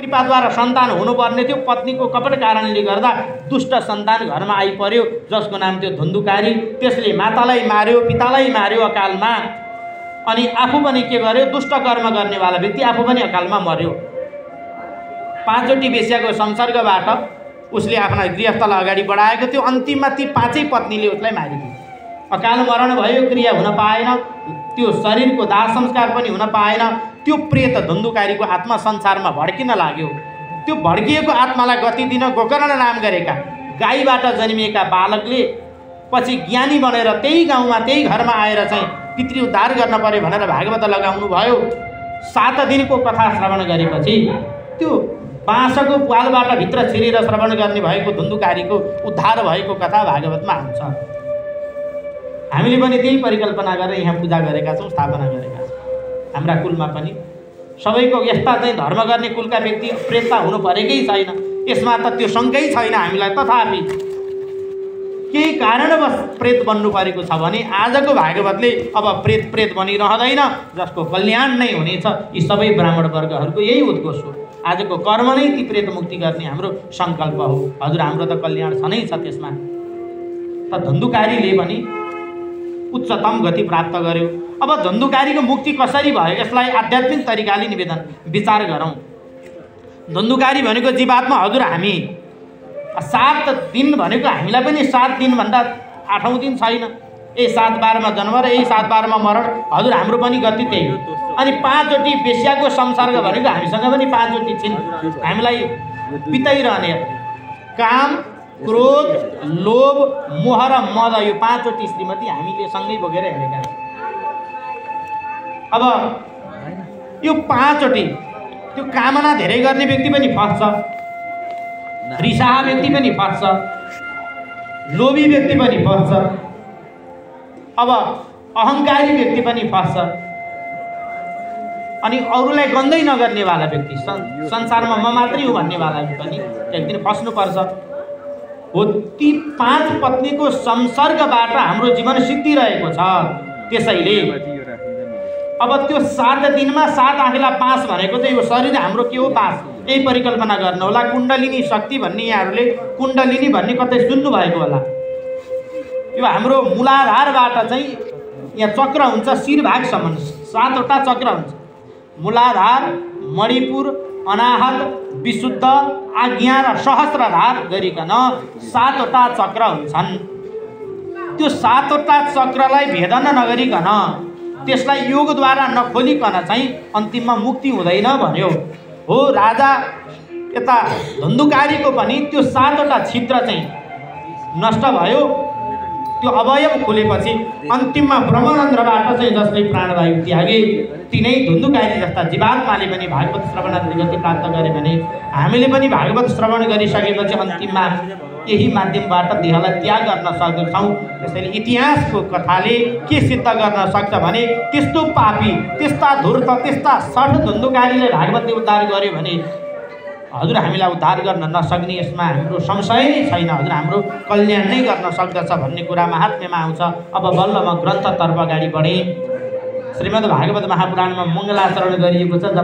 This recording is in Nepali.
कृपाद्वारा सन्तान हुनुपर्ने थियो, पत्नीको कपट कारणले गर्दा दुष्ट सन्तान घरमा आइपर्यो जसको नाम थियो धुन्धुकारी। त्यसले मातालाई मार्यो, पितालाई मार्यो अकालमा, अनि आफू पनि के गर्यो, दुष्ट कर्म गर्नेवाला व्यक्ति आफू पनि अकालमा मर्यो। 5 चोटि वेश्याको संसर्गबाट उसले आफ्ना गृहस्थलाई अगाडि बढाएको थियो। अन्तिममा ती 5 पत्नीले उसलाई मारिदिए। अकाल मरण भयो, क्रिया हुन पाएन, त्यो शरीरको दाह संस्कार पनि हुन पाएन। त्यो प्रेत धुन्धुकारीको आत्मा संसारमा भड्किन लाग्यो। त्यो भड्किएको आत्मालाई गति दिन गोकर्ण नाम गरेका गाईबाट जन्मिएका बालकले पछि ज्ञानी बनेर त्यही गाउँमा त्यही घरमा आएर चाहिँ पितृ उद्धार गर्न पर्यो भनेर भागवत लगाउनु भयो। 7 दिनको कथा श्रवण गरेपछि त्यो बाँसको पालबाट भित्र छिरेर श्रवण गर्ने भएको धुन्धुकारीको उद्धार भएको कथा भागवतमा आउँछ। हामीले पनि त्यही परिकल्पना गरेर यहाँ पूजा गरेका छौँ, स्थापना गरेका छौँ। हाम्रा कुलमा पनि सबैको यस्ता चाहिँ धर्म गर्ने कुलका व्यक्ति प्रेतता हुनु परेकै छैन, यसमा त त्यो शङ्कै छैन हामीलाई। तथापि केही कारणवश प्रेत बन्नु परेको छ भने आजको भागवतले अब प्रेत बनिरहँदैन, जसको कल्याण नै हुनेछ। यी सबै ब्राह्मण वर्गहरूको यही उद्घोष हो। आजको कर्म नै ती प्रेत मुक्ति गर्ने हाम्रो सङ्कल्प हो। हजुर, हाम्रो त कल्याण छ नै छ त्यसमा। त धुन्धुकारीले पनि उच्चतम गति प्राप्त गर्यो। अब धुन्धुकारीको मुक्ति कसरी भयो यसलाई आध्यात्मिक तरिकाले निवेदन विचार गरौँ। धुन्धुकारी भनेको जीवात्मा। हजुर, हामी 7 दिन भनेको हामीलाई पनि 7 दिनभन्दा 8औं दिन छैन। 7-12मा जन्म र 7-12मा मरण। हजुर, हाम्रो पनि गति त्यही हो। अनि 5 चोटि वेश्याको संसर्ग भनेको हामीसँग पनि 5 चोटि छिन्। हामीलाई बिताइरहने काम, क्रोध, लोभ, मोह र मद, यो 5 चोटि श्रीमती हामीले सँगै बोकेर हिँडेका छौँ। अब यो 5 चोटि त्यो कामना धेरै गर्ने व्यक्ति पनि फस्छ, रिसाहा व्यक्ति पनि फस्छ, लोभी व्यक्ति पनि फस्छ, अब अहङ्कारी व्यक्ति पनि फस्छ, अनि अरूलाई गन्दै नगर्नेवाला व्यक्ति, संसारमा म मात्रै हो भन्नेवाला पनि एक दिन फस्नुपर्छ। हो, ती 5 पत्नीको संसर्गबाट हाम्रो जीवन सिद्धिरहेको छ। त्यसैले अब त्यो 7 दिनमा 7 आँखेला बाँस भनेको चाहिँ यो शरीर हाम्रो के हो, बाँस। यही परिकल्पना गर्नु होला। कुण्डलिनी शक्ति भन्ने यहाँहरूले कुण्डलिनी भन्ने कतै सुन्नुभएको होला। यो हाम्रो मूलाधारबाट चाहिँ यहाँ चक्र हुन्छ, शिरभागसम्म 7वटा चक्र हुन्छ। मूलाधार, मणिपुर, अनाहत, विशुद्ध, आज्ञा र सहस्त्रधार गरिकन 7वटा चक्र हुन्छन्। त्यो 7वटा चक्रलाई भेदन नगरिकन, त्यसलाई योगद्वारा नखोलिकन चाहिँ अन्तिममा मुक्ति हुँदैन भन्यो। हो, राजा यता धुन्धुकारीको पनि त्यो 7वटा छिद्र चाहिँ नष्ट भयो। त्यो अवयव खोलेपछि अन्तिममा ब्रह्मरन्ध्रबाट चाहिँ जसले प्राणवायु त्यागे, तिनै धुन्धुकारी जस्ता जीवात्माले पनि भागवत श्रवणाद्रि गति प्राप्त गरे भने हामीले पनि भागवत श्रवण गरिसकेपछि अन्तिममा यही माध्यमबाट देहलाई त्याग गर्न सक्छौँ। त्यसैले इतिहासको कथाले के सिद्ध गर्न सक्छ भने त्यस्तो पापी, त्यस्ता धूर्त, त्यस्ता सठ धुन्धुकारीले भागवतले उद्धार गर्यो भने हजुर हामीलाई उद्धार गर्न नसक्ने, यसमा हाम्रो संशय नै छैन। हजुर, हाम्रो कल्याण नै गर्न सक्दछ भन्ने कुरा महात्म्यमा आउँछ। अब बल्ल म ग्रन्थतर्फ अगाडि बढेँ। श्रीमद् भागवत महापुराणमा मङ्गलाचरण गरिएको छ।